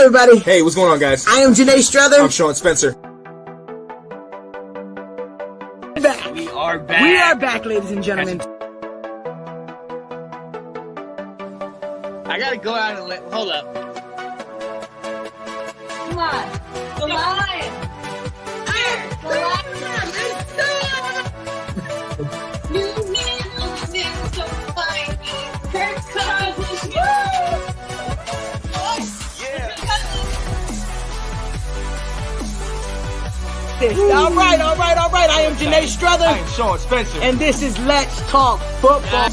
everybody. Hey, what's going on, guys? I am Janae Struther. I'm Sean Spencer. Back. We are back. We are back, ladies and gentlemen. I gotta go out and hold up. Come on. The lion. The lion. New man so funny. Kirk Cousins. All right. I am Janae Struther. I'm Sean Spencer. And this is Let's Talk Football.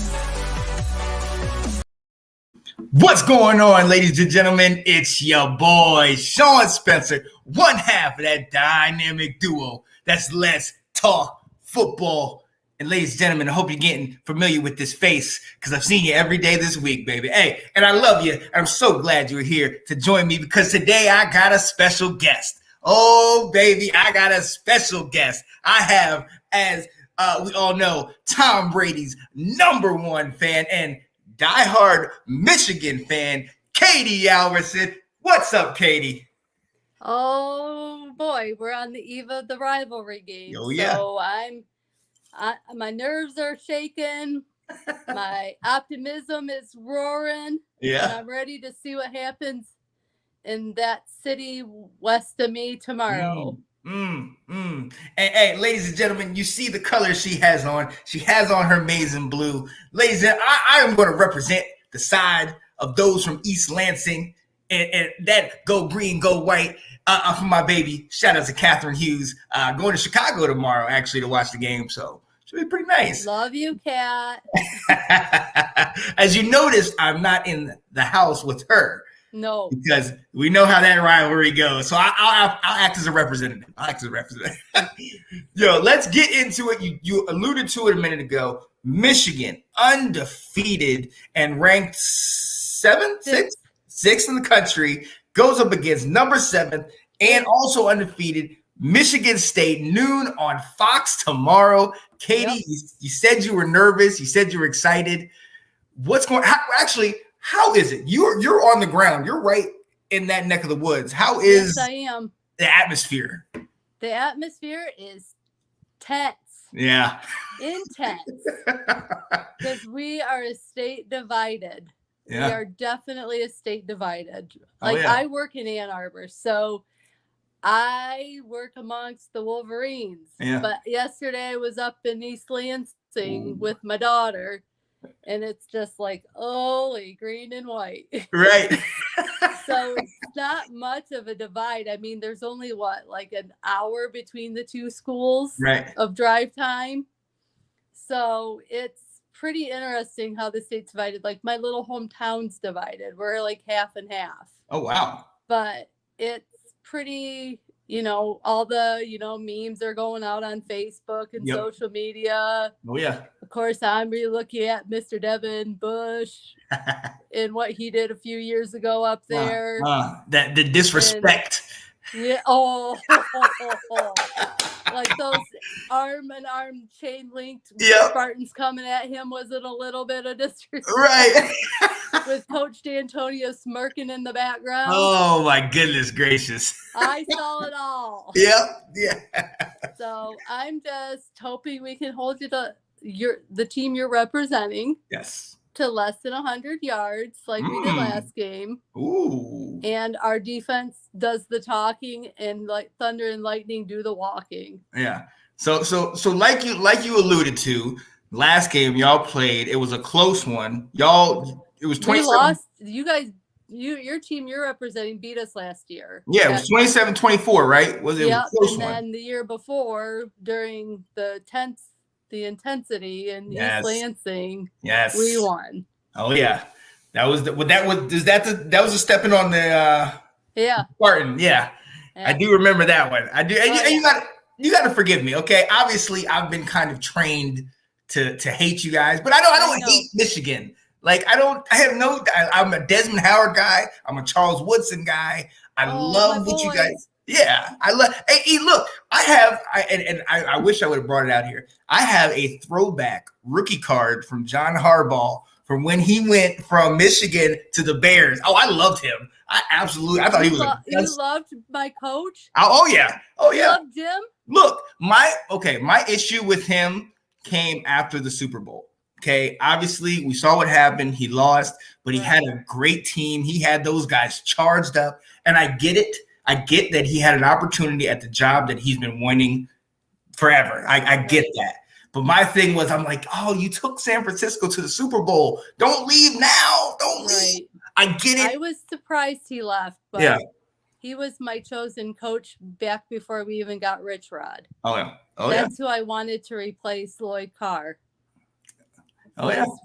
What's going on, ladies and gentlemen? It's your boy, Sean Spencer, one half of that dynamic duo that's Let's Talk Football. And ladies and gentlemen, I hope you're getting familiar with this face because I've seen you every day this week, baby. Hey, and I love you. I'm so glad you're here to join me because today I got a special guest. Oh, baby, I got a special guest. I have, as we all know, Tom Brady's #1 fan and diehard Michigan fan, Katie Alverson. What's up, Katie? Oh boy, we're on the eve of the rivalry game. Oh, yeah. So my nerves are shaking. My optimism is roaring. Yeah. And I'm ready to see what happens in that city west of me tomorrow. And hey, ladies and gentlemen, you see the color she has on. She has on her maize and blue. Ladies and I am going to represent the side of those from East Lansing and that go green, go white for my baby. Shout out to Catherine Hughes. Going to Chicago tomorrow, actually, to watch the game. So should be pretty nice. Love you, Kat. As you noticed, I'm not in the house with her. No. Because we know how that rivalry goes. So I'll act as a representative. Yo, let's get into it. You alluded to it a minute ago. Michigan, undefeated and ranked sixth in the country, goes up against number 7 and also undefeated Michigan State, noon on Fox tomorrow. Katie, you said you were nervous. You said you were excited. What's going on? How is it? You're on the ground. You're right in that neck of the woods. How is Yes, I am. the atmosphere? The atmosphere is tense. Yeah. Intense. Because we are a state divided. Yeah. We are definitely a state divided. Oh, Like yeah. I work in Ann Arbor, so I work amongst the Wolverines. Yeah. But yesterday I was up in East Lansing with my daughter. And it's just like, holy green and white. Right. So it's not much of a divide. I mean, there's only like an hour between the two schools Right. of drive time. So it's pretty interesting how the state's divided. Like my little hometown's divided. We're like half and half. Oh, wow. But it's pretty, all the, memes are going out on Facebook and social media. Oh, yeah. Of course, I'm really looking at Mr. Devin Bush and what he did a few years ago up there. The disrespect. Yeah. Like those arm-in-arm chain linked Spartans coming at him wasn't a little bit of disrespect. Right. With Coach D'Antonio smirking in the background. Oh, my goodness gracious. I saw it all. Yep. Yeah. So I'm just hoping we can hold you to the team you're representing. Yes. To less than 100 yards like we did last game. Ooh. And our defense does the talking and like thunder and lightning do the walking. Yeah. So like you alluded to, last game y'all played, it was a close one. It was 27. We lost. You guys, your team you're representing beat us last year. Yeah, it was 27-24, right? Was it? Yeah, Was a close and one. then the year before during the intensity in East Lansing, we won. Oh yeah, that was a stepping on the Spartan. Yeah, I do remember that one. I do, and you got to forgive me, okay? Obviously, I've been kind of trained to hate you guys, but I don't hate Michigan. Like I'm a Desmond Howard guy. I'm a Charles Woodson guy. I love what you guys. Yeah, I love. Hey, look, I wish I would have brought it out here. I have a throwback rookie card from John Harbaugh from when he went from Michigan to the Bears. Oh, I loved him. I thought he was you loved my coach? Oh yeah. You loved Jim? Look, my issue with him came after the Super Bowl. Okay, obviously we saw what happened. He lost, but he had a great team. He had those guys charged up, and I get it. I get that he had an opportunity at the job that he's been wanting forever. I get that. But my thing was, I'm like, oh, you took San Francisco to the Super Bowl. Don't leave now. Don't leave. I get it. I was surprised he left, but he was my chosen coach back before we even got Rich Rod. That's who I wanted to replace Lloyd Carr.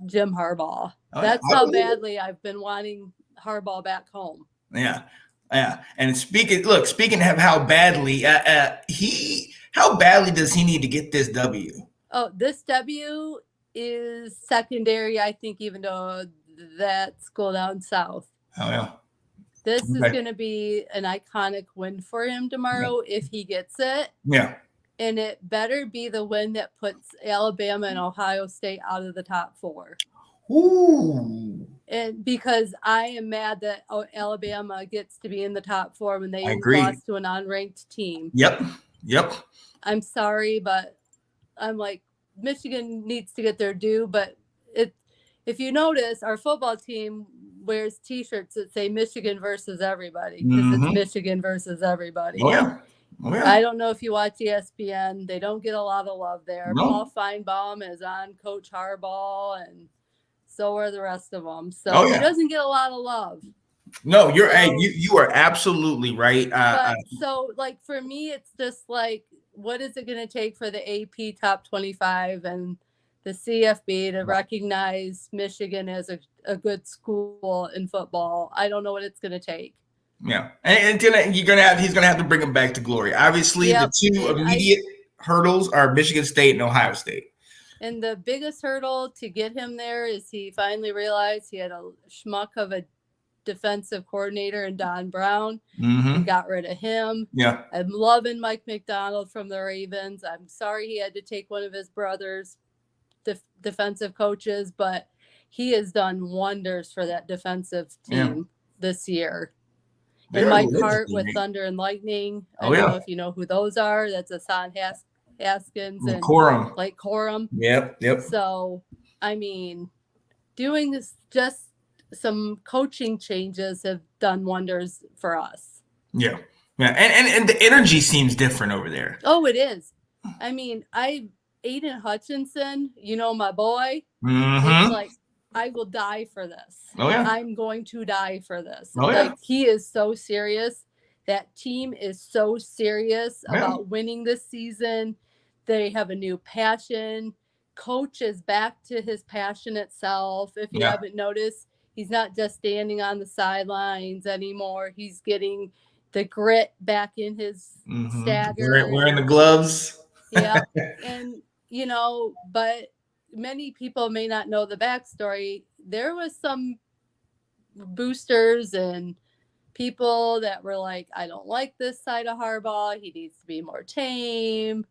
Jim Harbaugh. That's how badly I've been wanting Harbaugh back home. Yeah. And speaking of how badly, how badly does he need to get this W? Oh, this W is secondary, I think, even though that school down south. Oh, yeah. This is going to be an iconic win for him tomorrow if he gets it. Yeah. And it better be the win that puts Alabama and Ohio State out of the top 4. Ooh. And because I am mad that Alabama gets to be in the top 4 when they lost to an unranked team. Yep. I'm sorry, but I'm like, Michigan needs to get their due. But if you notice, our football team wears T-shirts that say Michigan versus everybody because it's Michigan versus everybody. Oh, yeah. I don't know if you watch ESPN. They don't get a lot of love there. No. Paul Feinbaum is on Coach Harbaugh, and so are the rest of them. So he doesn't get a lot of love. No, you are absolutely right. So, like, for me, it's just like, what is it going to take for the AP Top 25 and the CFB to recognize Michigan as a good school in football? I don't know what it's going to take. Yeah, and he's gonna have to bring them back to glory. Obviously, the two immediate hurdles are Michigan State and Ohio State. And the biggest hurdle to get him there is he finally realized he had a schmuck of a defensive coordinator in Don Brown. He got rid of him. Yeah, I'm loving Mike McDonald from the Ravens. I'm sorry he had to take one of his brothers' defensive coaches, but he has done wonders for that defensive team this year. And Mike Hart with Thunder and Lightning. I don't know if you know who those are. That's Hassan Haskins and Corum. Blake Corum. Yep. So, I mean, doing this, just some coaching changes have done wonders for us. Yeah. And the energy seems different over there. Oh, it is. I mean, Aiden Hutchinson, my boy. It's like, I will die for this. Oh, yeah. I'm going to die for this. Oh, yeah. Like, he is so serious. That team is so serious about winning this season. They have a new passion. Coach is back to his passionate self. If you haven't noticed, he's not just standing on the sidelines anymore. He's getting the grit back in his stagger. Wearing the gloves. Yeah. And, but many people may not know the backstory. There was some boosters and people that were like, I don't like this side of Harbaugh. He needs to be more tame.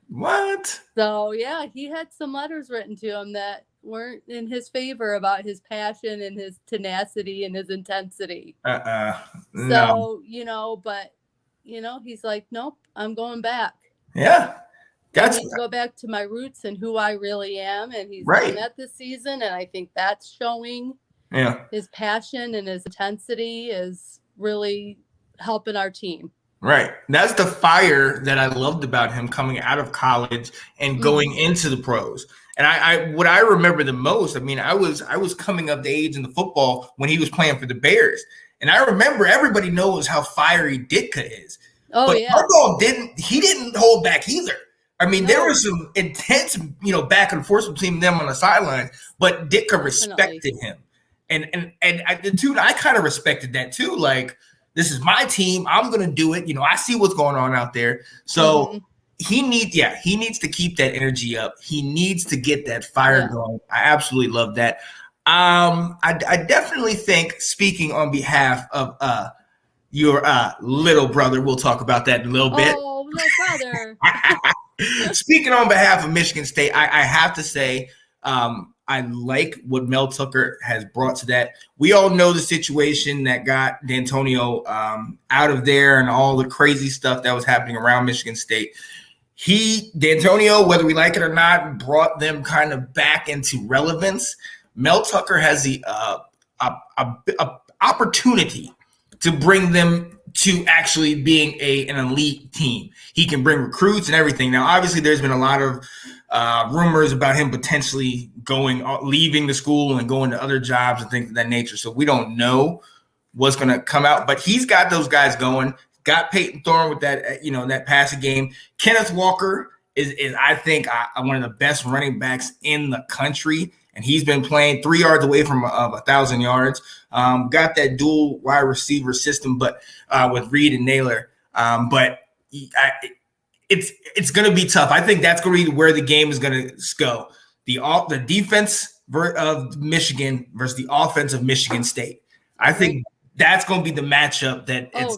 What? So, he had some letters written to him that weren't in his favor about his passion and his tenacity and his intensity. No. So, but, he's like, nope, I'm going back. Yeah. I need to go back to my roots and who I really am. And he's done that this season. And I think that's showing. Yeah. His passion and his intensity is really helping our team. Right. That's the fire that I loved about him coming out of college and going into the pros. And what I remember the most, I mean, I was coming up the age in the football when he was playing for the Bears. And I remember everybody knows how fiery Ditka is. Oh, but yeah. Harbaugh didn't hold back either. I mean, there was some intense, back and forth between them on the sidelines, but Ditka respected him. And I kind of respected that too. Like, this is my team. I'm going to do it. I see what's going on out there. So he needs to keep that energy up. He needs to get that fire going. I absolutely love that. I definitely think, speaking on behalf of your little brother, we'll talk about that in a little bit. Oh, little brother. Speaking on behalf of Michigan State, I have to say, I like what Mel Tucker has brought to that. We all know the situation that got D'Antonio out of there and all the crazy stuff that was happening around Michigan State. D'Antonio, whether we like it or not, brought them kind of back into relevance. Mel Tucker has the opportunity to bring them to actually being an elite team. He can bring recruits and everything. Now, obviously, there's been a lot of rumors about him potentially leaving the school and going to other jobs and things of that nature. So we don't know what's going to come out, but he's got those guys going. Got Peyton Thorne with that, that passing game. Kenneth Walker is I think one of the best running backs in the country, and he's been playing 3 yards away from 1,000 yards. Got that dual wide receiver system, but with Reed and Naylor. But it's going to be tough. I think that's going to be where the game is going to go. The defense of Michigan versus the offense of Michigan State. I think that's going to be the matchup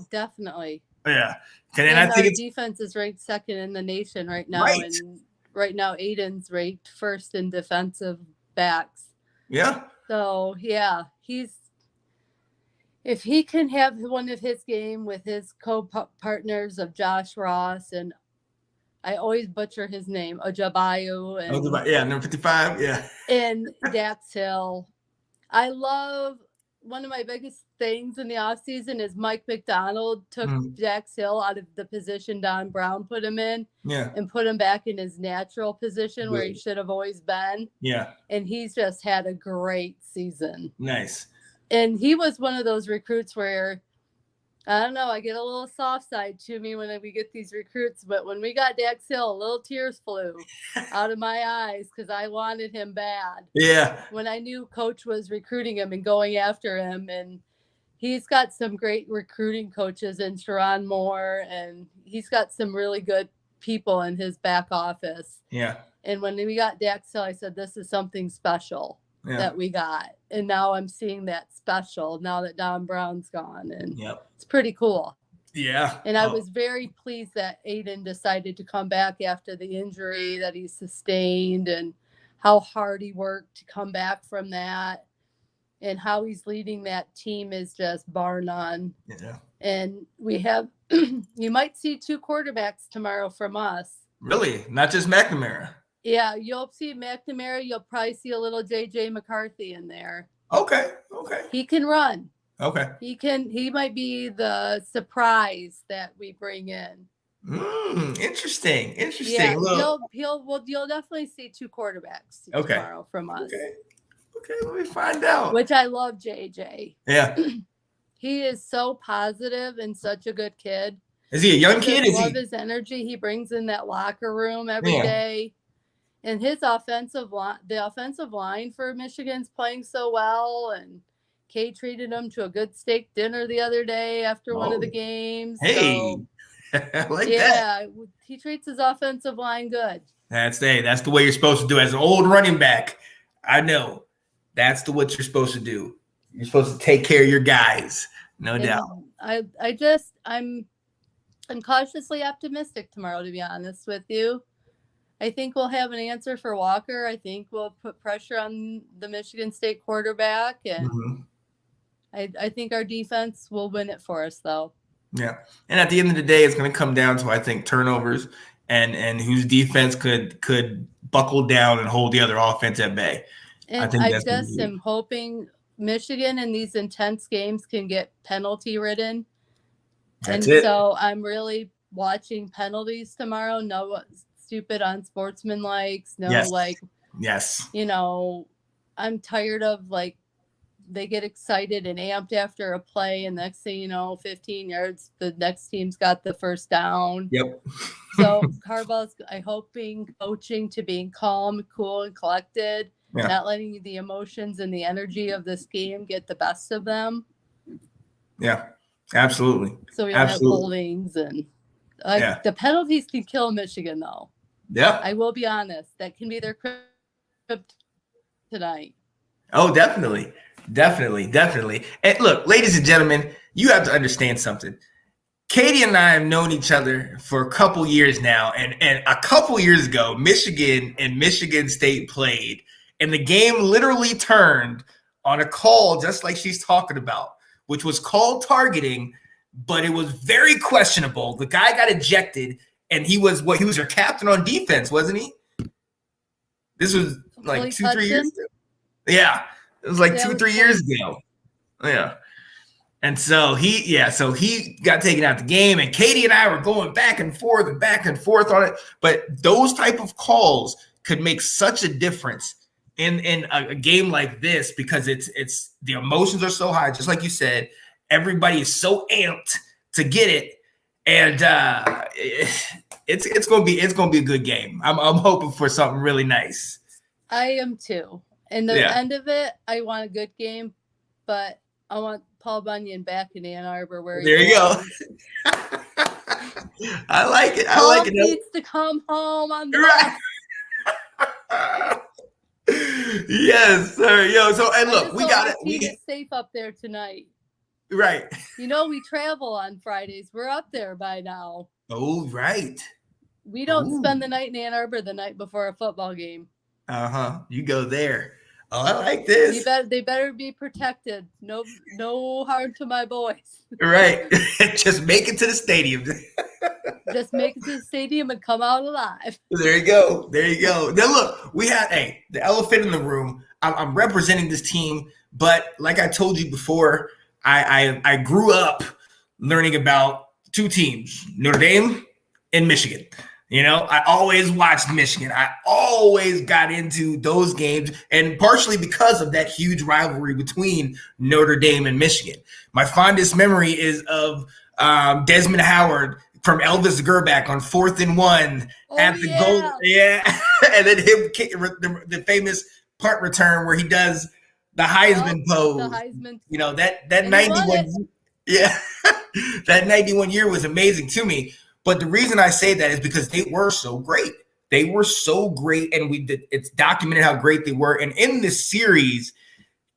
definitely. Yeah. And I think defense is ranked second in the nation right now. Right. And right now, Aiden's ranked first in defensive backs. Yeah. So, yeah, if he can have one of his game with his co-partners of Josh Ross and I always butcher his name, Ojabayu. And, number 55. Yeah. And Dax Hill. I love one of my biggest things in the offseason is Mike McDonald took Dax Hill out of the position Don Brown put him in and put him back in his natural position where he should have always been. Yeah. And he's just had a great season. Nice. And he was one of those recruits where, I don't know, I get a little soft side to me when we get these recruits. But when we got Dax Hill, a little tears flew out of my eyes because I wanted him bad. Yeah. When I knew Coach was recruiting him and going after him. And he's got some great recruiting coaches in Sharon Moore. And he's got some really good people in his back office. Yeah. And when we got Dax Hill, I said, this is something special. That we got. And now I'm seeing that special now that Don Brown's gone. And it's pretty cool. Yeah. And I was very pleased that Aiden decided to come back after the injury that he sustained and how hard he worked to come back from that and how he's leading that team is just bar none. Yeah. And we have, you might see 2 quarterbacks tomorrow from us. Really? Not just McNamara? Yeah, you'll see McNamara. You'll probably see a little J.J. McCarthy in there. Okay. He can run. Okay. He might be the surprise that we bring in. Interesting. Yeah, you'll definitely see 2 quarterbacks tomorrow from us. Okay, let me find out. Which I love JJ. Yeah. He is so positive and such a good kid. Is he a young kid? I love his energy he brings in that locker room every day. And his the offensive line for Michigan's playing so well. And Kay treated him to a good steak dinner the other day after one of the games. Hey, so, I like that. Yeah, he treats his offensive line good. That's the way you're supposed to do as an old running back. I know. That's what you're supposed to do. You're supposed to take care of your guys, no doubt. I'm cautiously optimistic tomorrow, to be honest with you. I think we'll have an answer for Walker. I think we'll put pressure on the Michigan State quarterback, and I think our defense will win it for us, though. Yeah, and at the end of the day, it's going to come down to, I think, turnovers and whose defense could buckle down and hold the other offense at bay. And I just am hoping Michigan in these intense games can get penalty ridden. So I'm really watching penalties tomorrow. No stupid unsportsmanlike. I'm tired of they get excited and amped after a play, and next thing you know, 15 yards, the next team's got the first down. Yep. So Carball's coaching to being calm, cool, and collected, not letting the emotions and the energy of this game get the best of them. Yeah, absolutely. So we don't have holdings and the penalties can kill Michigan, though. Yeah. I will be honest. That can be their kryptonite tonight. Oh, definitely. And look, ladies and gentlemen, you have to understand something. Katie and I have known each other for a couple years now. And a couple years ago, Michigan and Michigan State played. And the game literally turned on a call just like she's talking about, which was called targeting, but it was very questionable. The guy got ejected, and he was your captain on defense, wasn't he? This was like 2-3 years ago. Yeah, it was like 2-3 years ago. Yeah. And so he got taken out the game, and Katie and I were going back and forth on it. But those type of calls could make such a difference in a game like this, because it's the emotions are so high, just like you said. Everybody is so amped to get it, and it's gonna be a good game. I'm hoping for something really nice. I am too. And the end of it, I want a good game, but I want Paul Bunyan back in Ann Arbor where there you go. I like it. Paul needs to come home on the right. Yes, sir. Yo, so and look, we got it. We get safe up there tonight. Right. We travel on Fridays. We're up there by now. Oh, right. We don't spend the night in Ann Arbor the night before a football game. You go there. Oh, I like this. They better be protected. No harm to my boys. Right. Just make it to the stadium. Just make it to the stadium and come out alive. There you go. Now look, we had the elephant in the room. I'm representing this team, but like I told you before, I grew up learning about two teams, Notre Dame and Michigan. I always watched Michigan. I always got into those games, and partially because of that huge rivalry between Notre Dame and Michigan. My fondest memory is of Desmond Howard from Elvis Gerback on 4th and 1 at the goal. Yeah. And then him kicking the famous punt return where he does the Heisman pose. The Heisman. That 91. Yeah. That 91 year was amazing to me. But the reason I say that is because they were so great. They were so great, and it's documented how great they were. And in this series,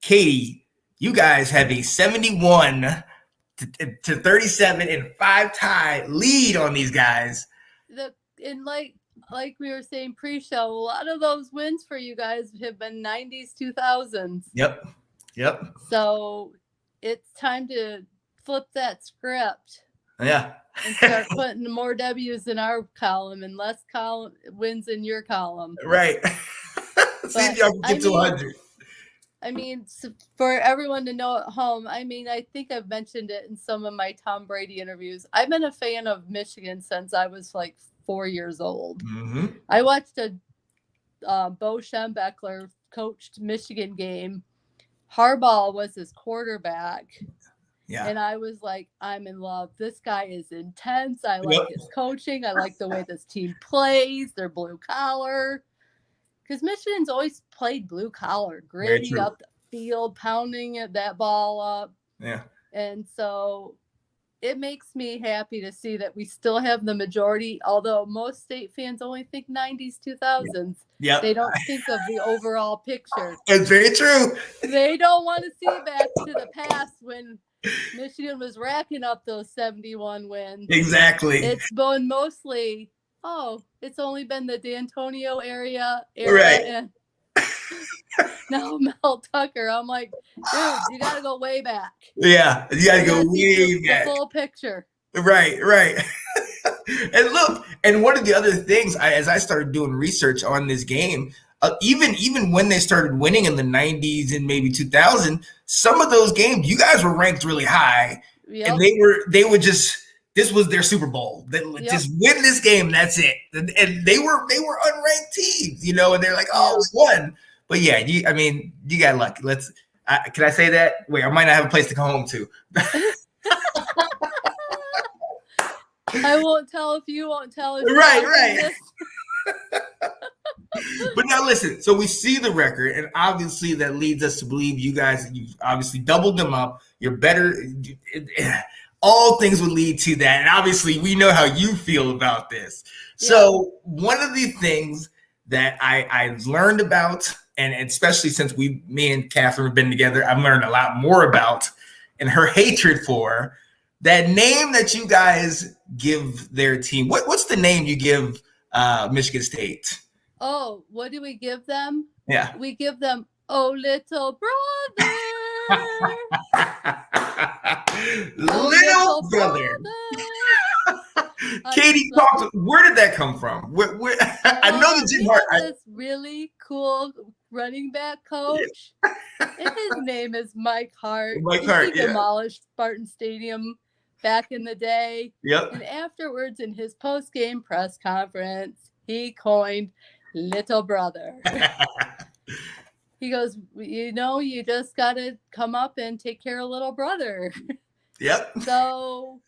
Katie, you guys have a 71 to 37 and 5 tie lead on these guys. Like we were saying pre-show, a lot of those wins for you guys have been 90s, 2000s. Yep. So it's time to flip that script. Yeah. And start putting more W's in our column and less wins in your column. Right. See if y'all can get to 100. I mean, for everyone to know at home, I think I've mentioned it in some of my Tom Brady interviews. I've been a fan of Michigan since I was like 4 years old. Mm-hmm. I watched a Bo Schembechler coached Michigan game. Harbaugh was his quarterback. Yeah. And I was like, I'm in love. This guy is intense. I like his coaching. I like the way this team plays. They're blue collar. Because Michigan's always played blue collar, gritty up the field, pounding that ball up. Yeah. And so it makes me happy to see that we still have the majority, although most state fans only think 90s, 2000s. Yeah. They don't think of the overall picture. It's very true. They don't want to see back to the past when Michigan was racking up those 71 wins. Exactly. It's been mostly, it's only been the D'Antonio era. Right. And now Mel Tucker. I'm like, dude, you got to go way back. Yeah, you got to go way back. The full picture. Right. And look, and one of the other things, as I started doing research on this game, even when they started winning in the 90s and maybe 2000, some of those games, you guys were ranked really high. Yep. And they were just, this was their Super Bowl. Just win this game, that's it. And they were unranked teams, and they're like, we won. But yeah, you got lucky. Can I say that? Wait, I might not have a place to go home to. I won't tell if you won't tell. If right. But now listen, so we see the record, and obviously that leads us to believe you've obviously doubled them up. You're better. All things would lead to that. And obviously we know how you feel about this. Yeah. So one of the things that I've learned about, and especially since me and Catherine have been together, I've learned a lot more about, and her hatred for that name that you guys give their team. What's the name you give Michigan State? Oh, what do we give them? Yeah. We give them, oh, little brother. Little brother. Katie, where did that come from? Where I know the Jim Hart. We have this really cool running back coach, and his name is Mike Hart. Mike Hart, He demolished Spartan Stadium back in the day. Yep. And afterwards, in his post-game press conference, he coined little brother. He goes, you just got to come up and take care of little brother. Yep. So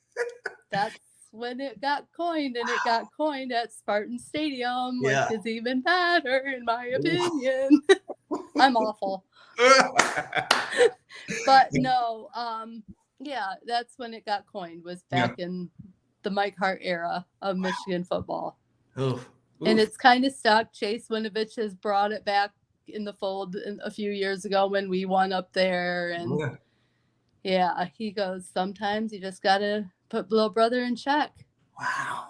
that's when it got coined, and it got coined at Spartan Stadium, which is even better, in my opinion. I'm awful. But no, that's when it got coined, was back in the Mike Hart era of Michigan football. Oof. And it's kind of stuck. Chase Winovich has brought it back in the fold a few years ago when we won up there. And he goes, sometimes you just got to put little brother in check. Wow.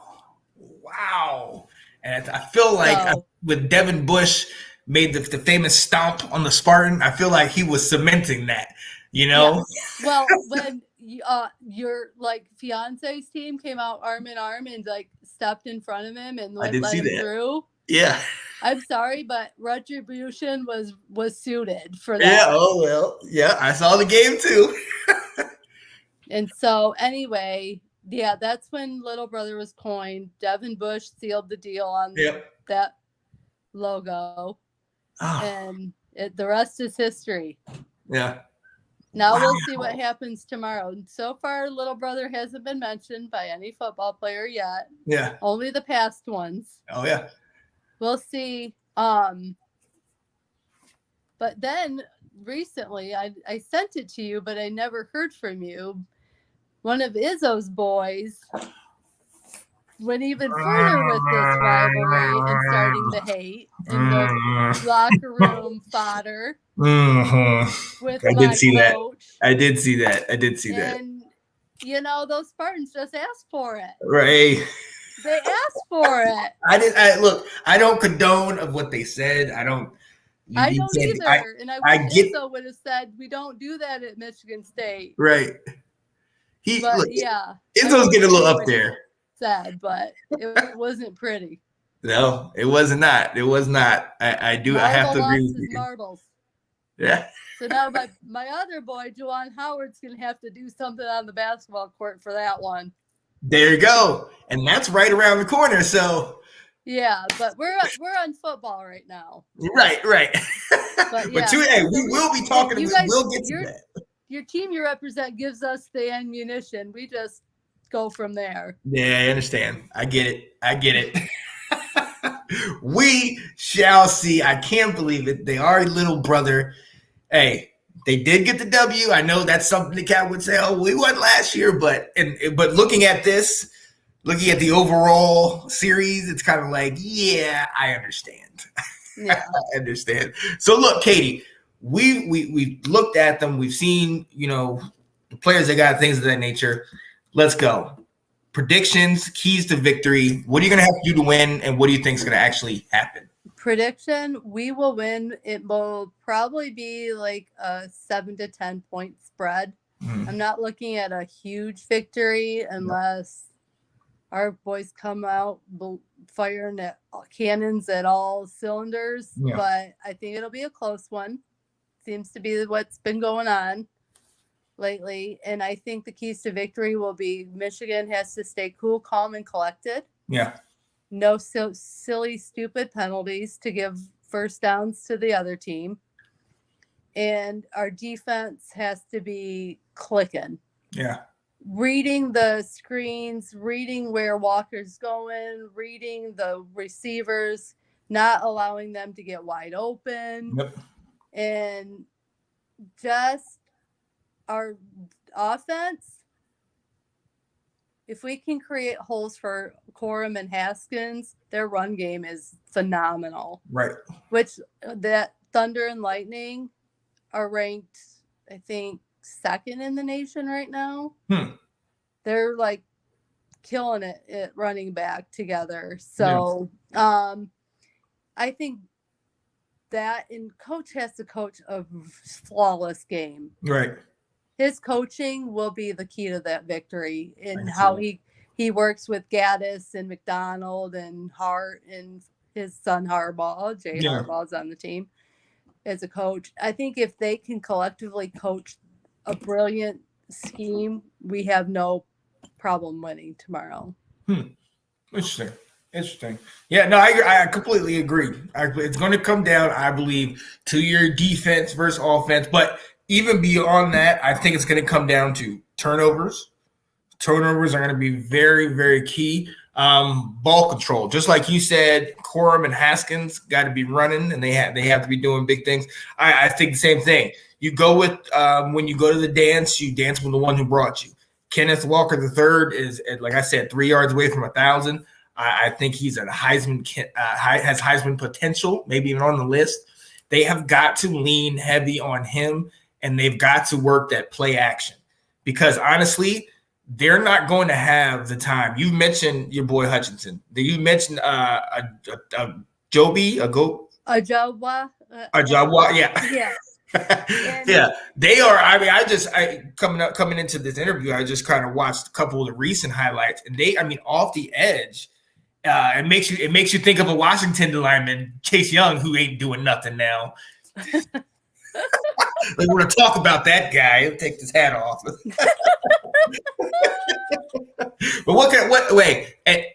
And I feel like with Devin Bush made the famous stomp on the Spartan, I feel like he was cementing that, Yeah. Well, when your fiance's team came out arm in arm and stepped in front of him and let him through. Yeah. I'm sorry, but retribution was suited for that. Yeah. Oh well. Yeah, I saw the game too. And so anyway, that's when little brother was coined. Devin Bush sealed the deal on that logo, and the rest is history. Yeah. Now we'll see what happens tomorrow. So far, little brother hasn't been mentioned by any football player yet. Yeah. Only the past ones. Oh yeah. We'll see. But then recently, I sent it to you, but I never heard from you. One of Izzo's boys went even further with this rivalry and starting the hate in the locker room fodder. With I did see coach. that. I did see that. And those Spartans just asked for it. Right. They asked for it. I don't condone of what they said. I don't either. And I wish Izzo would have said, we don't do that at Michigan State. Right. Izzo's getting a little up there. Said, but it wasn't pretty. No, it was not. It was not. I have to agree with you. Marbles. Yeah. So now my other boy, Juwan Howard's going to have to do something on the basketball court for that one. There you go. And that's right around the corner. So. Yeah, but we're on football right now. Right. But we will be talking. We'll get to that. Your team you represent gives us the ammunition. We just go from there. Yeah, I understand. I get it. We shall see. I can't believe it. They are a little brother. Hey, they did get the W. I know that's something the cat would say, oh, we won last year, but looking at the overall series, it's kind of like, yeah, I understand. Yeah. I understand. So look, Katie, we looked at them. We've seen, the players that got things of that nature. Let's go. Predictions, keys to victory. What are you going to have to do to win, and what do you think is going to actually happen? Prediction, we will win. It will probably be like a 7 to 10 point spread. I'm not looking at a huge victory unless our boys come out firing at cannons at all cylinders. Yeah. But I think it'll be a close one. Seems to be what's been going on lately. And I think the keys to victory will be Michigan has to stay cool, calm, and collected. Yeah. No silly, stupid penalties to give first downs to the other team. And our defense has to be clicking. Yeah. Reading the screens, reading where Walker's going, reading the receivers, not allowing them to get wide open. Yep. And just our offense, if we can create holes for Corum and Haskins, their run game is phenomenal. Right. Which that Thunder and Lightning are ranked, I think, second in the nation right now. They're like killing it at running back together. So I I think that and coach has to coach a flawless game. Right. His coaching will be the key to that victory in how he works with Gaddis and McDonald and Hart and his son Harbaugh. Jay Harbaugh's on the team as a coach. I think if they can collectively coach a brilliant scheme, we have no problem winning tomorrow. Interesting. Yeah, no, I completely agree. It's going to come down, I believe, to your defense versus offense. But even beyond that, I think it's going to come down to turnovers. Turnovers are going to be very, very key. Ball control, just like you said, Corum and Haskins got to be running, and they have to be doing big things. I think the same thing. You go with when you go to the dance, you dance with the one who brought you. Kenneth Walker III is, like I said, 3 yards away from 1,000. I think he's a Heisman has Heisman potential, maybe even on the list. They have got to lean heavy on him, and they've got to work that play action because honestly, they're not going to have the time. You mentioned your boy Hutchinson. You mentioned Joby, Ajawa. Yeah. Yeah, they are. I mean, coming into this interview, I just kind of watched a couple of the recent highlights, and off the edge, it makes you think of a Washington lineman, Chase Young, who ain't doing nothing now. We're going to talk about that guy. He'll take his hat off. But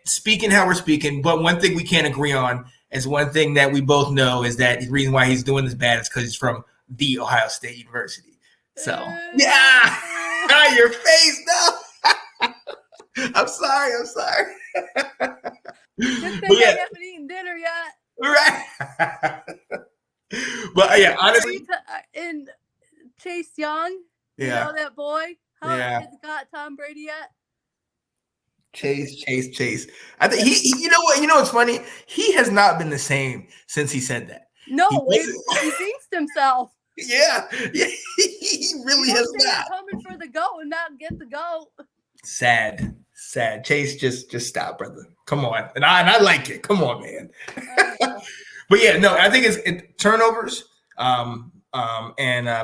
speaking how we're speaking, but one thing we can't agree on is one thing that we both know is that the reason why he's doing this bad is because he's from the Ohio State University. So, yeah, your face, no. I'm sorry. Good thing I haven't eaten dinner yet. Right. But yeah, honestly. And Chase Young, you know that boy? Has it got Tom Brady yet? Chase. I think he you know what's funny? He has not been the same since he said that. No, he jinxed himself. Yeah, he really has not. Coming for the goat and not get the goat. Sad. Chase, just stop, brother. Come on, and I like it. Come on, man. But yeah, no, I think it's turnovers, and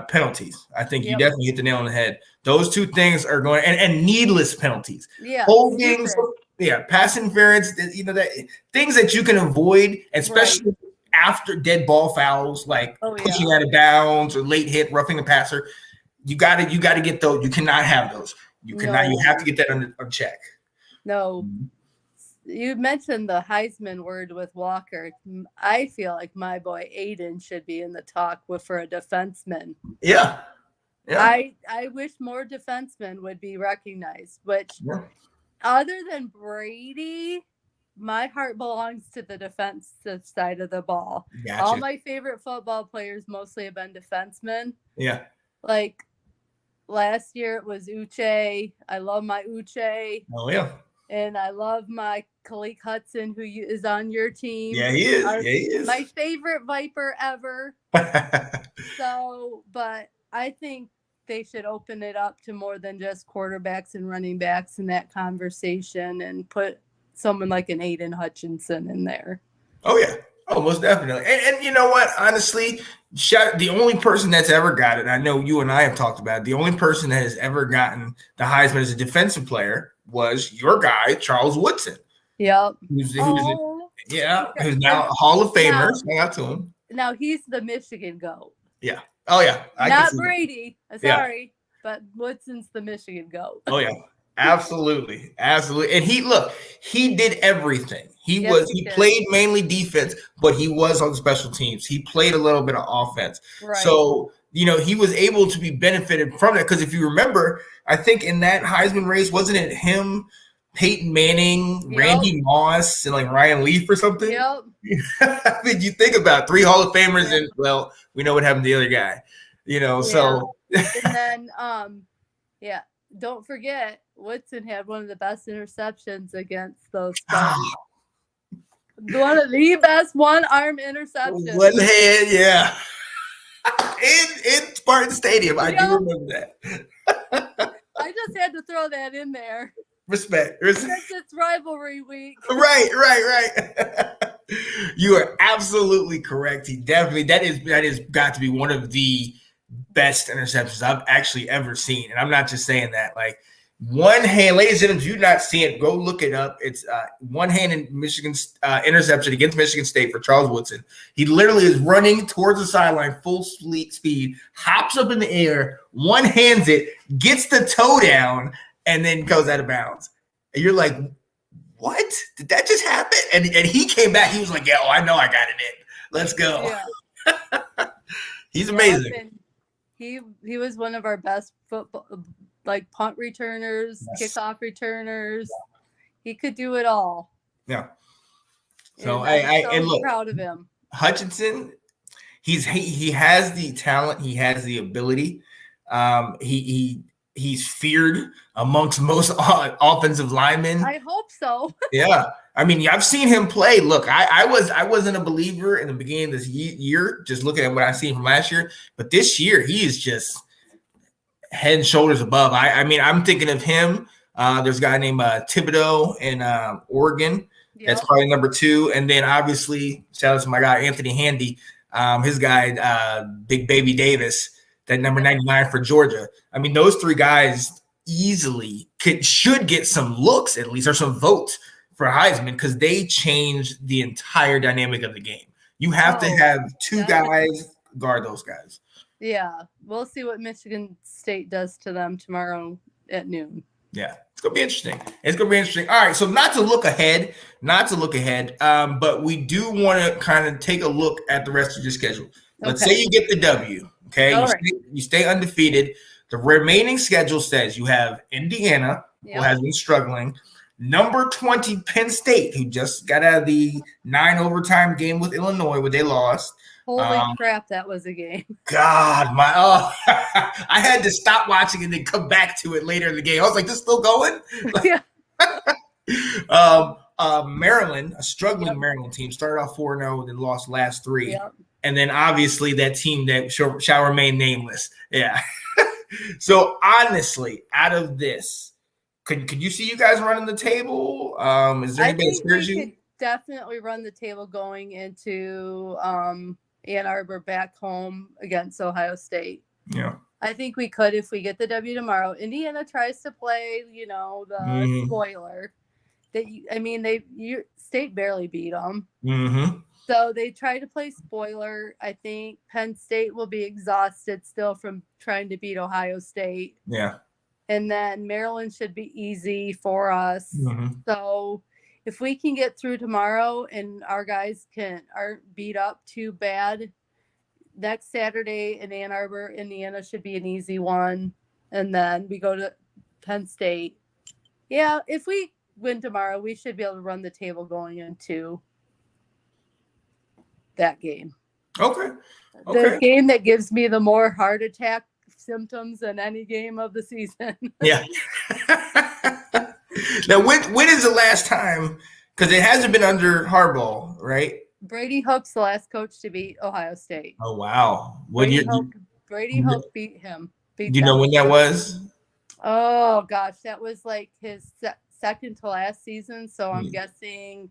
penalties. I think you definitely hit the nail on the head. Those two things are going, and needless penalties. Yeah, holdings. Yeah, pass interference. That things that you can avoid, especially after dead ball fouls, like pushing out of bounds or late hit, roughing the passer. You got to get those. You cannot have those. You cannot. You have to get that on check. No. You mentioned the Heisman word with Walker. I feel like my boy Aiden should be in the talk for a defenseman. Yeah. I wish more defensemen would be recognized, which other than Brady, my heart belongs to the defensive side of the ball. Gotcha. All my favorite football players mostly have been defensemen. Yeah. Like last year it was Uche. I love my Uche. Oh, yeah. And I love my Khalil Hudson, who is on your team. Yeah, he is. He is. My favorite Viper ever. But I think they should open it up to more than just quarterbacks and running backs in that conversation and put someone like an Aiden Hutchinson in there. Oh, yeah. Oh, most definitely. And you know what? Honestly, the only person that's ever got it, I know you and I have talked about it, the only person that has ever gotten the Heisman as a defensive player was your guy, Charles Woodson. Yep. Who's now a Hall of Famer. Shout out to him. Now he's the Michigan GOAT. Yeah. Oh, yeah. Not Brady. Sorry. But Woodson's the Michigan GOAT. Oh, yeah. Absolutely. And he did everything. He played mainly defense, but he was on special teams. He played a little bit of offense. Right. So, he was able to be benefited from that. Because if you remember, I think in that Heisman race, wasn't it him, Peyton Manning, Randy Moss, and like Ryan Leaf or something? Yep. I mean, you think about 3 Hall of Famers, and well, we know what happened to the other guy. So. And then, don't forget, Woodson had one of the best interceptions against those guys. One of the best one-arm interceptions. One hand, yeah. In Spartan Stadium. I do remember that. I just had to throw that in there. Respect. Because it's rivalry week. Right. You are absolutely correct. He definitely that is got to be one of the best interceptions I've actually ever seen. And I'm not just saying that. Like one hand, ladies and gentlemen, if you not see it, go look it up. It's one hand in Michigan's interception against Michigan State for Charles Woodson. He literally is running towards the sideline full speed, hops up in the air, one hands it, gets the toe down, and then goes out of bounds. And you're like, what? Did that just happen? And he came back. He was like, yeah, oh, I know I got it in. Let's go. Yeah. He's amazing. He was one of our best football, like punt returners, Yes. kickoff returners. He could do it all. Yeah. So I'm look, proud of him. Hutchinson, he has the talent, he has the ability. He's feared amongst most offensive linemen. I hope so. Yeah. I mean, I've seen him play. Look, I wasn't a believer in the beginning of this year, just looking at what I've seen from last year. But this year, he is just head and shoulders above. I mean, I'm thinking of him. There's a guy named Thibodeau in Oregon. Yep. That's probably number 2. And then obviously, shout out to my guy, Anthony Handy, his guy, Big Baby Davis, that number 99 for Georgia. I mean, those 3 guys easily should get some looks at least, or some votes for Heisman, because they change the entire dynamic of the game. You have to have 2 guys guard those guys. Yeah, we'll see what Michigan State does to them tomorrow at noon. Yeah, it's going to be interesting. All right, so not to look ahead, but we do want to kind of take a look at the rest of your schedule. Let's say you get the W, okay? You stay undefeated. The remaining schedule says you have Indiana, who has been struggling, number 20 Penn State, who just got out of the 9 overtime game with Illinois where they lost. Holy crap, that was a game. God, I had to stop watching and then come back to it later in the game. I was like, this is still going? Yeah. Maryland, a struggling Maryland team, started off 4-0, then lost last 3. Yep. And then obviously that team that shall remain nameless. Yeah. So honestly, out of this, could you see you guys running the table? Is there anybody that scares you? Could definitely run the table going into Ann Arbor back home against Ohio State. Yeah. I think we could if we get the W tomorrow. Indiana tries to play, the spoiler. State barely beat them. Mm-hmm. So they try to play spoiler. I think Penn State will be exhausted still from trying to beat Ohio State. Yeah. And then Maryland should be easy for us. Mm-hmm. So if we can get through tomorrow and our guys aren't beat up too bad, next Saturday in Ann Arbor, Indiana should be an easy one. And then we go to Penn State. Yeah, if we win tomorrow, we should be able to run the table going into that game. Okay. The game that gives me the more heart attack symptoms than any game of the season. Yeah. Now, when is the last time? Because it hasn't been under Harbaugh, right? Brady Hook's the last coach to beat Ohio State. Oh wow! Brady Hook beat him. Do you know when that was? Oh gosh, that was like his second to last season. So I'm guessing.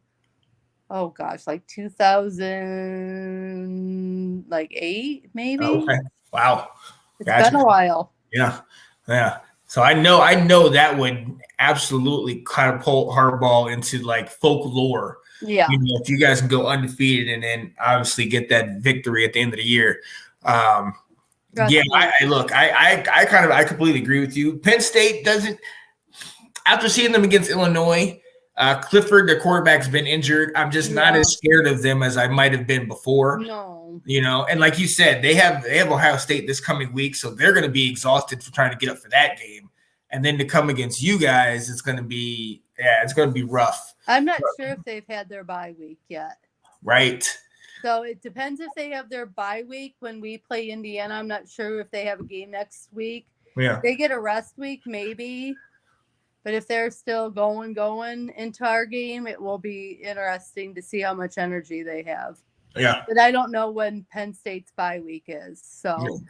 Oh gosh, like 2008 maybe. Okay. Wow. It's been a while. Yeah. So I know that would absolutely kind of pull Harbaugh into like folklore. Yeah. If you guys can go undefeated and then obviously get that victory at the end of the year. I completely agree with you. Penn State doesn't. After seeing them against Illinois, Clifford, their quarterback's been injured. I'm just not as scared of them as I might have been before. No. And like you said, they have Ohio State this coming week, so they're going to be exhausted for trying to get up for that game. And then to come against you guys, it's going to be rough. I'm not sure if they've had their bye week yet. Right. So it depends if they have their bye week when we play Indiana. I'm not sure if they have a game next week. Yeah. If they get a rest week, maybe. But if they're still going into our game, it will be interesting to see how much energy they have. Yeah. But I don't know when Penn State's bye week is. So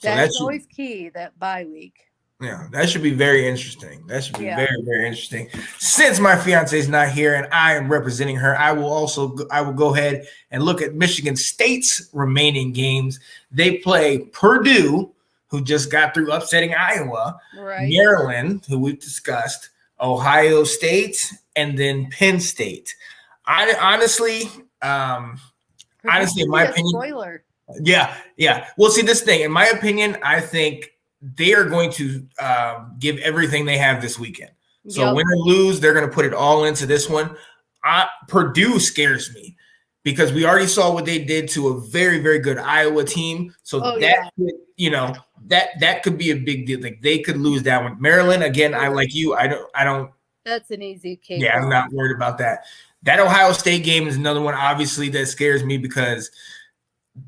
that's always key, that bye week. Yeah, that should be very interesting. That should be very, very interesting. Since my fiance is not here and I am representing her, I will go ahead and look at Michigan State's remaining games. They play Purdue, who just got through upsetting Iowa, Maryland, who we've discussed, Ohio State, and then Penn State. Honestly, in my opinion, spoiler. Yeah. Well, see, this thing, in my opinion, I think they are going to give everything they have this weekend. So win or lose, they're going to put it all into this one. Purdue scares me because we already saw what they did to a very, very good Iowa team. So that could be a big deal. Like they could lose that one. Maryland, again, I like you. I don't. That's an easy case. Yeah, I'm not worried about that. That Ohio State game is another one, obviously, that scares me because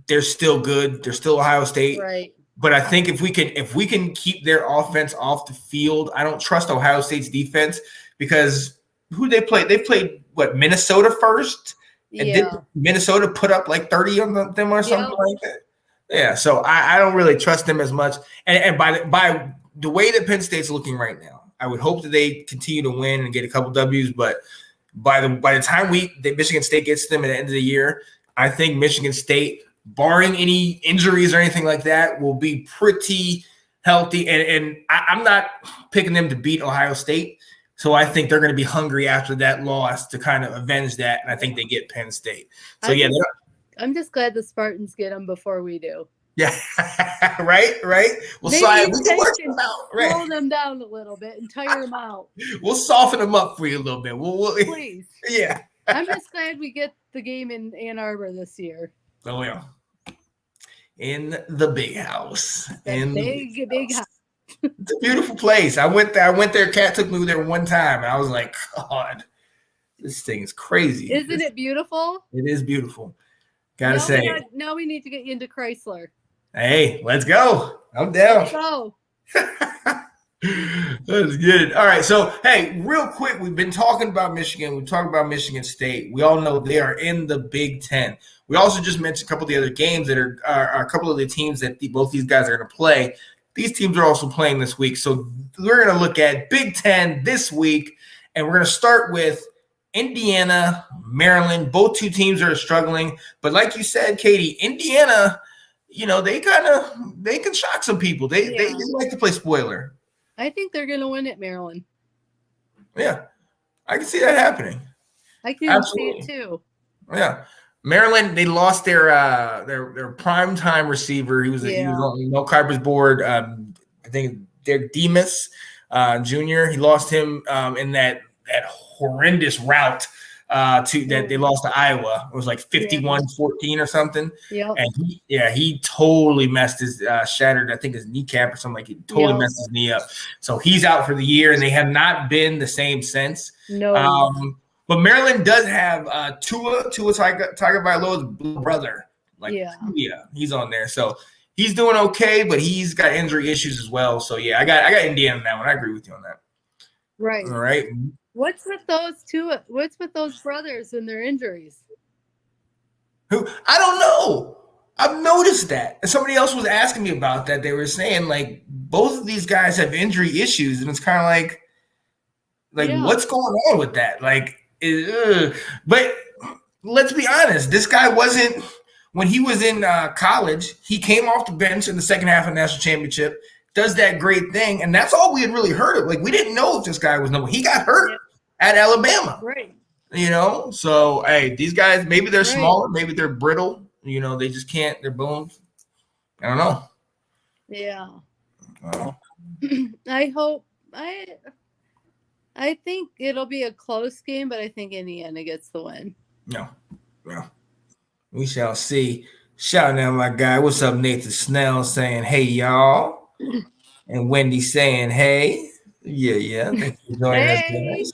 they're still good. They're still Ohio State. Right. But I think if we can keep their offense off the field, I don't trust Ohio State's defense because who they played? They played Minnesota first, and did Minnesota put up like 30 on them or something like that? Yeah, so I don't really trust them as much. And by the way that Penn State's looking right now, I would hope that they continue to win and get a couple W's. But by the time Michigan State gets to them at the end of the year, I think Michigan State, barring any injuries or anything like that, will be pretty healthy. And I'm not picking them to beat Ohio State. So I think they're going to be hungry after that loss to kind of avenge that. And I think they get Penn State. So, I'm just glad the Spartans get them before we do. Yeah, right. We'll slow them down a little bit and tire them out. We'll soften them up for you a little bit. Please. Yeah. I'm just glad we get the game in Ann Arbor this year. Oh, yeah. In the big house. Big house. It's a beautiful place. I went there. Kat took me there one time, and I was like, God, this thing is crazy. Isn't it beautiful? It is beautiful. Gotta say. Now we need to get you into Chrysler. Hey, let's go. I'm down. Let's go. That's good. All right. So, hey, real quick, we've been talking about Michigan. We talked about Michigan State. We all know they are in the Big Ten. We also just mentioned a couple of the other games that are a couple of the teams that both these guys are going to play. These teams are also playing this week. So we're going to look at Big Ten this week, and we're going to start with Indiana, Maryland. Both two teams are struggling. But like you said, Katie, Indiana, they can shock some people. They like to play spoiler. I think they're going to win at Maryland. Yeah, I can see that happening. I can see it too. Yeah. Maryland, they lost their primetime receiver. He was on Mel Kiper's board. I think Derek Demas Jr. He lost him in that horrendous route that they lost to Iowa. It was like 51-14 or something. Yeah. And he totally messed his shattered, I think, his kneecap or something. Like he totally messed his knee up. So he's out for the year, and they have not been the same since. No. But Maryland does have Tua Tagovailoa's brother. He's on there. So he's doing okay, but he's got injury issues as well. So I got Indiana on that one. I agree with you on that. Right. All right. What's with those two? What's with those brothers and their injuries? Who? I don't know. I've noticed that. And somebody else was asking me about that. They were saying like both of these guys have injury issues, and it's kind of like what's going on with that? But let's be honest. This guy wasn't when he was in college. He came off the bench in the second half of the national championship. Does that great thing, and that's all we had really heard of. Like we didn't know if this guy was number. He got hurt at Alabama, right? So hey, these guys maybe they're smaller, maybe they're brittle. They just can't. Their bones. I don't know. Yeah. I hope. I think it'll be a close game, but I think Indiana gets the win. No. We shall see. Shout out my guy. What's up, Nathan Snell saying, hey, y'all. And Wendy saying, hey. Yeah. Thank you for joining us, guys.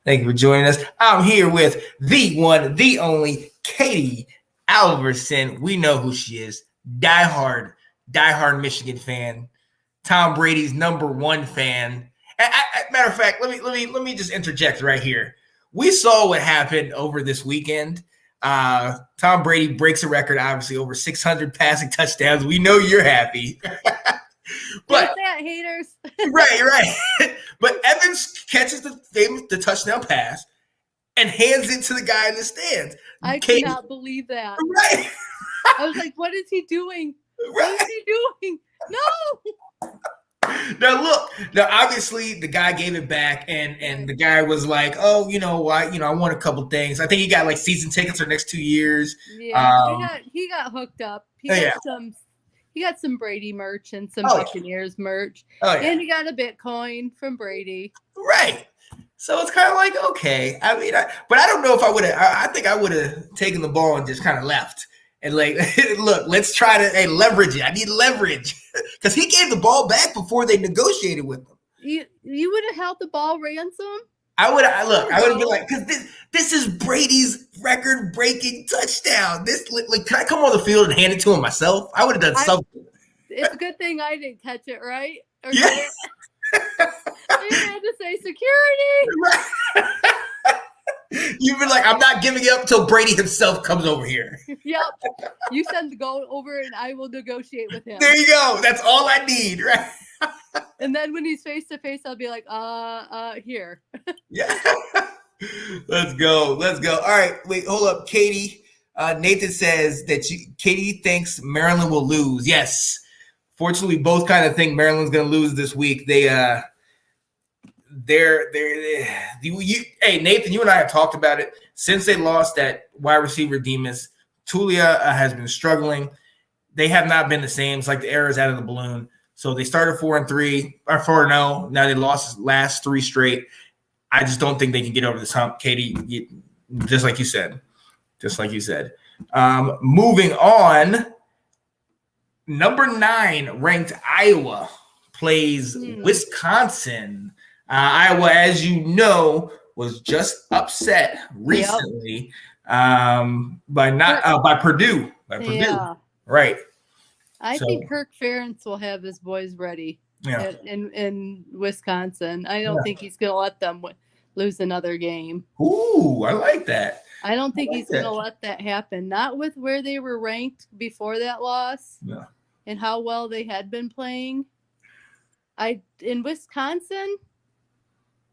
Thank you for joining us. I'm here with the one, the only Katie Alverson. We know who she is. Diehard Michigan fan. Tom Brady's #1 fan. Matter of fact, let me just interject right here. We saw what happened over this weekend. Tom Brady breaks a record, obviously, over 600 passing touchdowns. We know you're happy. But that, haters. right. But Evans catches the touchdown pass and hands it to the guy in the stands. I cannot believe that. Right. I was like, what is he doing? Right. What is he doing? No. Now obviously the guy gave it back and the guy was like, oh, you know what, I want a couple things. I think he got like season tickets for the next 2 years. Yeah, he got hooked up. He got some Brady merch and some Buccaneers merch. Oh, yeah. And he got a Bitcoin from Brady. Right. So it's kind of like, okay. I mean, but I don't know if I would have. I think I would have taken the ball and just kind of left. And like, look, let's try to leverage it. I need leverage because he gave the ball back before they negotiated with him. You would have held the ball ransom? I would have been like, because this is Brady's record-breaking touchdown. Can I come on the field and hand it to him myself? I would have done something. It's a good thing I didn't catch it, right? Or Yeah. You had to say security. Right. You've been like, I'm not giving it up until Brady himself comes over here. Yep. You send the goal over and I will negotiate with him. There you go. That's all I need, right? And then when he's face to face, I'll be like, here. Yeah. Let's go. All right. Wait, hold up. Katie. Nathan says that Katie thinks Maryland will lose. Yes. Fortunately, we both kind of think Maryland's going to lose this week. Hey, Nathan, you and I have talked about it. Since they lost that wide receiver Demas, Tulia has been struggling. They have not been the same. It's like the air is out of the balloon. So they started 4-3 or 4-0. Now they lost last 3 straight. I just don't think they can get over this hump, Katie. Just like you said. Moving on. Number 9 ranked Iowa plays Wisconsin. Iowa, as you know, was just upset recently by Purdue. Yeah. Right. I think Kirk Ferentz will have his boys ready in Wisconsin. I don't think he's going to let them lose another game. Ooh, I like that. I don't think he's going to let that happen. Not with where they were ranked before that loss and how well they had been playing. In Wisconsin,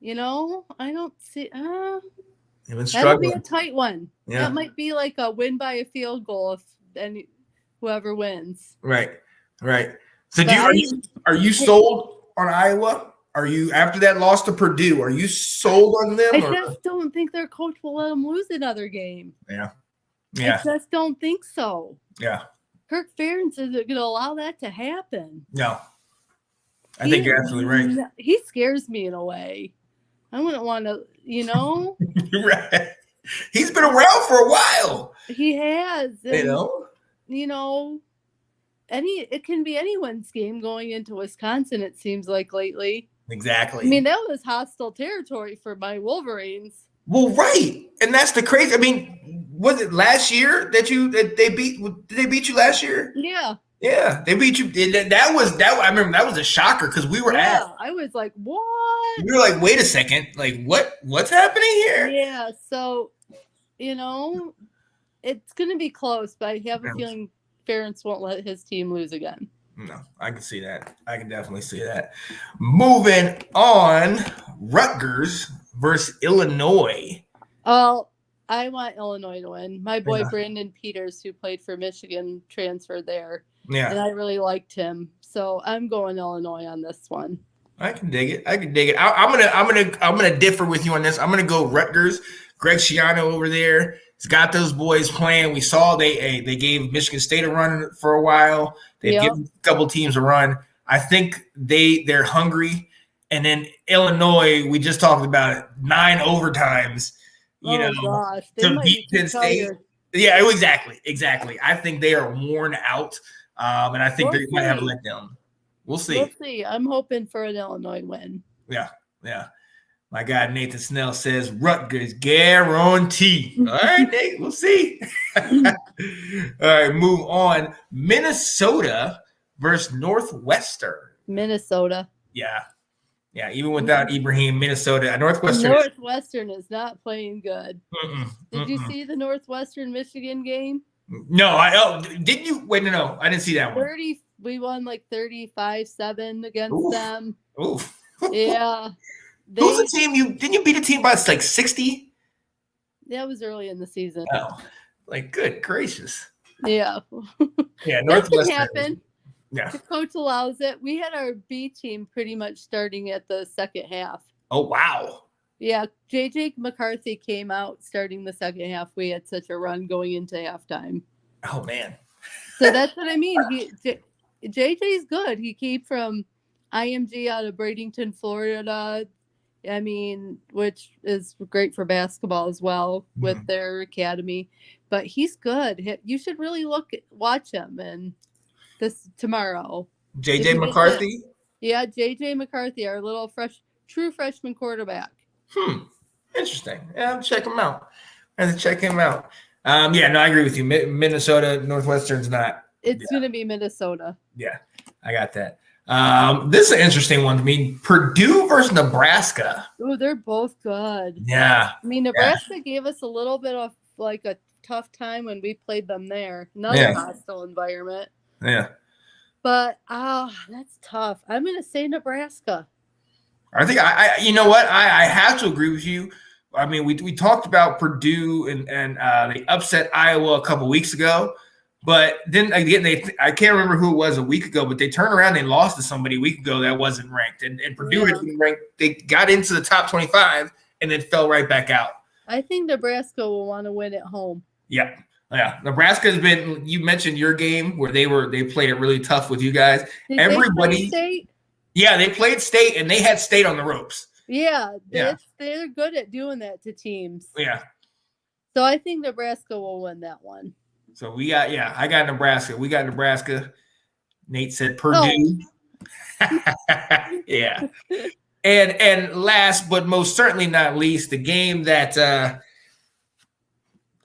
I don't see. That'll be a tight one. Yeah. That might be like a win by a field goal if whoever wins. Right. So are you sold on Iowa? Are you, after that loss to Purdue, are you sold on them? I just don't think their coach will let them lose another game. Yeah. I just don't think so. Yeah. Kirk Ferentz isn't going to allow that to happen. No. I think you're absolutely right. He scares me in a way. I wouldn't want to, Right. He's been around for a while. He has. And, it can be anyone's game going into Wisconsin, it seems like lately. Exactly. I mean, that was hostile territory for my Wolverines. Well, right. And that's the crazy. I mean, was it last year that they beat? Did they beat you last year? Yeah. Yeah, they beat you. I remember that was a shocker because we were I was like, what? We were like, wait a second, like what's happening here? Yeah. So, it's going to be close, but I have a feeling Ferentz won't let his team lose again. No, I can see that. I can definitely see that. Moving on, Rutgers versus Illinois. Oh, I want Illinois to win. My boy Brandon Peters, who played for Michigan, transferred there. Yeah. And I really liked him. So I'm going Illinois on this one. I can dig it. I'm gonna differ with you on this. I'm gonna go Rutgers. Greg Schiano over there. He's got those boys playing. We saw they gave Michigan State a run for a while. They've given a couple teams a run. I think they're hungry. And then Illinois, we just talked about it, 9 overtimes. To beat Penn State. Yeah, exactly. I think they are worn out, and I think they might have a letdown. We'll see. I'm hoping for an Illinois win. Yeah. My guy Nathan Snell says Rutgers guarantee. All right, Nate, we'll see. All right, move on. Minnesota versus Northwestern. Minnesota. Yeah, even without Ibrahim, Minnesota, Northwestern is not playing good. Did you see the Northwestern Michigan game? No, didn't you? Wait, no, I didn't see that one. We won like 35-7 against Oof. them. Oof. Yeah. Who's the team didn't you beat a team by like 60? That was early in the season. Oh, like good gracious. Yeah. Yeah, That can Northwestern. happen. Yeah. The coach allows it. We had our B team pretty much starting at the second half. Oh wow. Yeah, JJ McCarthy came out starting the second half. We had such a run going into halftime. Oh man. So that's what I mean. JJ's good. He came from IMG out of Bradenton, Florida. I mean, which is great for basketball as well with their academy. But he's good. You should really watch him and this tomorrow. JJ McCarthy? Yeah, JJ McCarthy, our little true freshman quarterback. Interesting. Yeah, I'll check him out. I have to check him out. Yeah, no, I agree with you. Minnesota, Northwestern's not. It's going to be Minnesota. Yeah, I got that. This is an interesting one. I mean, Purdue versus Nebraska. Oh, they're both good. Yeah. I mean, Nebraska gave us a little bit of like a tough time when we played them there. Another hostile environment. Yeah. But that's tough. I'm going to say Nebraska. I think you know what? I have to agree with you. I mean, we talked about Purdue and they upset Iowa a couple weeks ago, but then again, I can't remember who it was a week ago, but they turned around and lost to somebody a week ago that wasn't ranked, and Purdue had been ranked. They got into the top 25 and then fell right back out. I think Nebraska will want to win at home. Yeah. Yeah, Nebraska has been. You mentioned your game where they played it really tough with you guys. Did Everybody, they play State? Yeah, they played State and they had State on the ropes. Yeah, they're good at doing that to teams. Yeah. So I think Nebraska will win that one. So I got Nebraska. We got Nebraska. Nate said Purdue. Oh. Yeah. And last but most certainly not least, the game that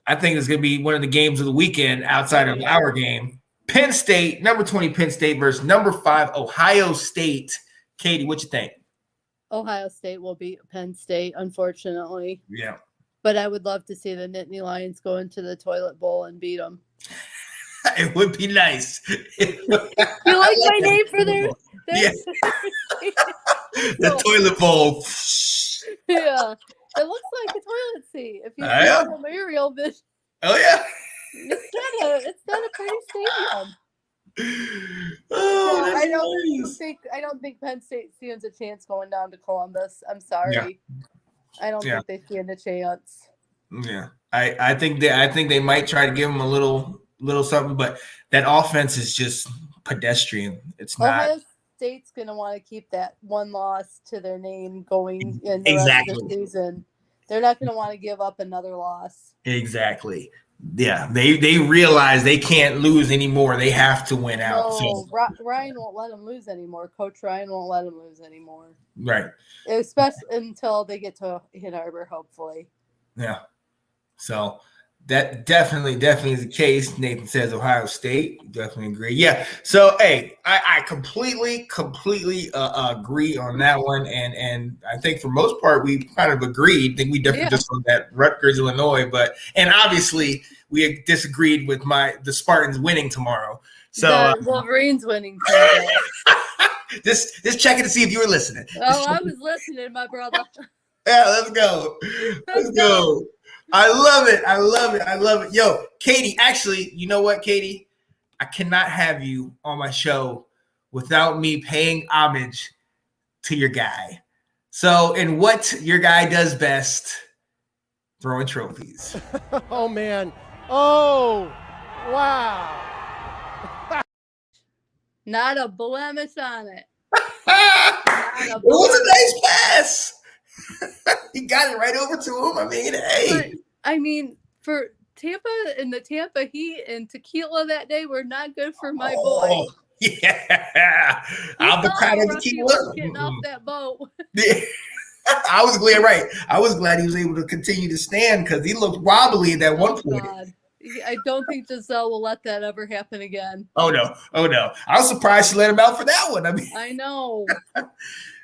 I think is going to be one of the games of the weekend outside of our game. Penn State, number 20 Penn State versus number 5 Ohio State. Katie, what you think? Ohio State will beat Penn State, unfortunately. Yeah. But I would love to see the Nittany Lions go into the toilet bowl and beat them. It would be nice. You like my name for their yeah. The toilet bowl. Yeah. It looks like a toilet seat. If you look from aerial vision. Oh yeah. It's not a pretty stadium. Oh, I don't think Penn State stands a chance going down to Columbus. I'm sorry. Yeah. I don't think they stand a chance. Yeah. I think they might try to give them a little something, but that offense is just pedestrian. It's not. Ohio State's going to want to keep that one loss to their name going in the rest of the season. They're not going to want to give up another loss. Exactly. Yeah, they realize they can't lose anymore. They have to win out. No, Ryan won't let them lose anymore. Coach Ryan won't let them lose anymore. Right. Especially until they get to Ann Arbor, hopefully. Yeah. So that definitely is the case. Nathan says Ohio State. Definitely agree. Yeah. So, hey, I completely agree on that one. And I think for most part, we kind of agreed. I think we definitely just on that Rutgers, Illinois. And obviously, we disagreed with the Spartans winning tomorrow. So the Wolverines winning tomorrow. Just checking to see if you were listening. Oh, I was listening, my brother. Yeah, let's go. Let's go. I love it. Yo, Katie, actually, you know what, Katie? I cannot have you on my show without me paying homage to your guy. So, in what your guy does best, throwing trophies. Oh, man. Oh, wow. Not a blemish on it. It was a nice pass. He got it right over to him. I mean, hey. But, for Tampa and the Tampa Heat and tequila that day were not good for my boy. Yeah. Avocado tequila. Getting off that boat. Yeah. I was glad, right. I was glad he was able to continue to stand because he looked wobbly at that one point. God. I don't think Giselle will let that ever happen again. Oh no. I was surprised she let him out for that one. I know.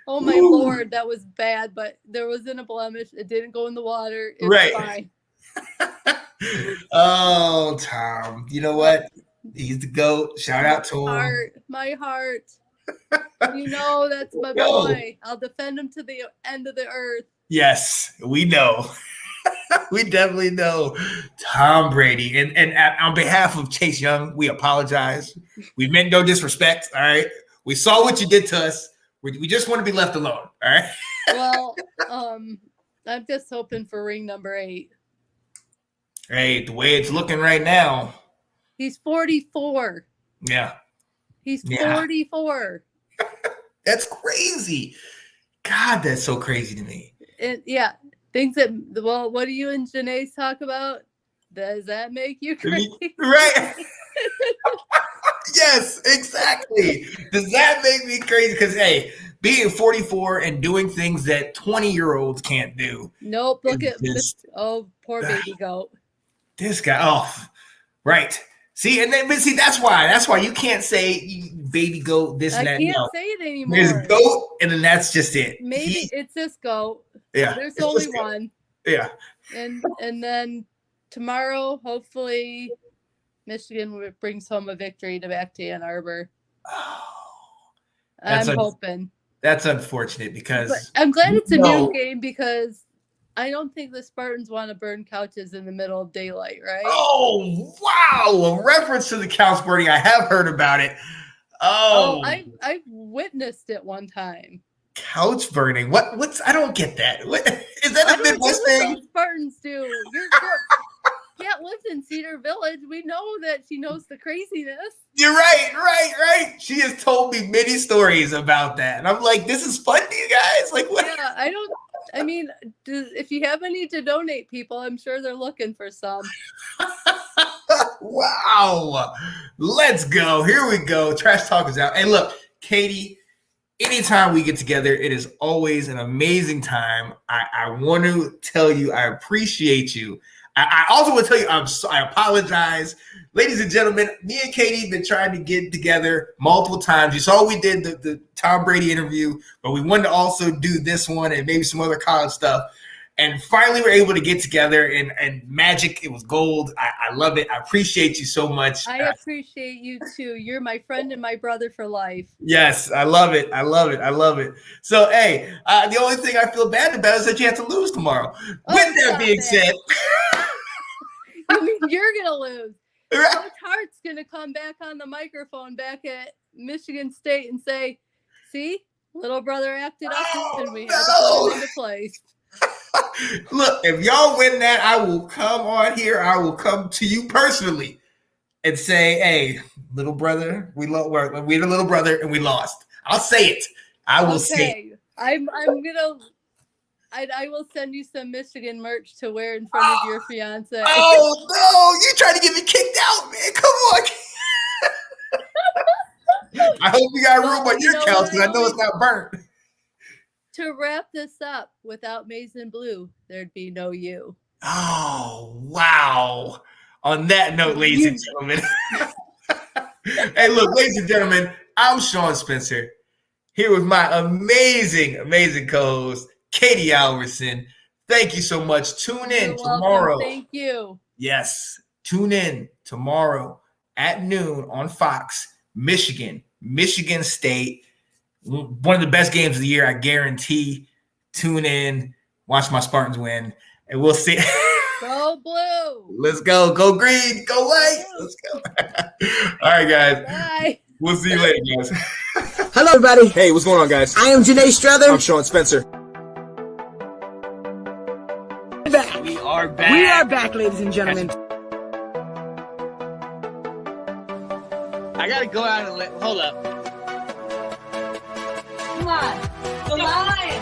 Oh my Lord, that was bad, but there wasn't a blemish. It didn't go in the water. It was fine. Oh, Tom. You know what? He's the GOAT. Shout out to him. My heart. You know that's my boy. I'll defend him to the end of the earth. Yes, we know. We definitely know Tom Brady. And on behalf of Chase Young, we apologize. We meant no disrespect, all right? We saw what you did to us. We just want to be left alone, all right? Well, I'm just hoping for ring number 8. Hey, the way it's looking right now. He's 44. Yeah. He's 44. That's crazy. God, that's so crazy to me. And things that, well, what do you and Janae talk about? Does that make you crazy? Right. Yes, exactly. Does that make me crazy? Because, hey, being 44 and doing things that 20-year-olds can't do. Nope. Look at this. Oh, poor baby goat. This guy. Oh, right. See, that's why you can't say baby goat, this and that. I can't say it anymore. There's goat, and then that's just it. Maybe it's this goat. Yeah. There's only one. Yeah. And then tomorrow, hopefully, Michigan brings home a victory back to Ann Arbor. Oh, I'm hoping. That's unfortunate because I'm glad it's a new game because I don't think the Spartans want to burn couches in the middle of daylight, right? Oh, wow. A reference to the couch burning. I have heard about it. Oh, I witnessed it one time. Couch burning. What's I don't get that. What is that a Midwest thing? Spartans do. Kat lives in Cedar Village. We know that she knows the craziness. You're right. She has told me many stories about that. And I'm like, this is fun to you guys? Like, what? Yeah, if you have any to donate, people, I'm sure they're looking for some. Wow. Let's go. Here we go. Trash talk is out. Hey, look, Katie, anytime we get together, it is always an amazing time. I want to tell you, I appreciate you. I also want to tell you, I apologize. Ladies and gentlemen, me and Katie have been trying to get together multiple times. You saw we did the Tom Brady interview, but we wanted to also do this one and maybe some other college stuff. And finally, we're able to get together and magic. It was gold. I love it. I appreciate you so much. I appreciate you too. You're my friend and my brother for life. Yes, I love it. So, hey, the only thing I feel bad about is that you have to lose tomorrow. With that being said. I mean, you're going to lose. Right. Coach Hart's going to come back on the microphone back at Michigan State and say, see, little brother acted up and we had to put him into place. Look, if y'all win that, I will come on here. I will come to you personally and say, hey, little brother, we're the little brother and we lost. I'll say it. I will say it. I will send you some Michigan merch to wear in front of your fiance. Oh, no. You trying to get me kicked out, man. Come on. I hope you got room on your couch because I know it's not burnt. To wrap this up, without Maize and Blue, there'd be no you. Oh, wow. On that note, ladies and gentlemen. Hey, look, ladies and gentlemen, I'm Sean Spencer here with my amazing co-host, Katie Alverson. Thank you so much. Tune in tomorrow. Thank you. Yes. Tune in tomorrow at noon on Fox, Michigan State. One of the best games of the year, I guarantee. Tune in, watch my Spartans win, and we'll see. Go blue. Let's go. Go green. Go white. Let's go. All right, guys. Bye. We'll see you later, guys. Hello, everybody. Hey, what's going on, guys? I am Janae Strother. I'm Sean Spencer. We are back. We are back, ladies and gentlemen. I gotta go out and hold up. Come on. The line.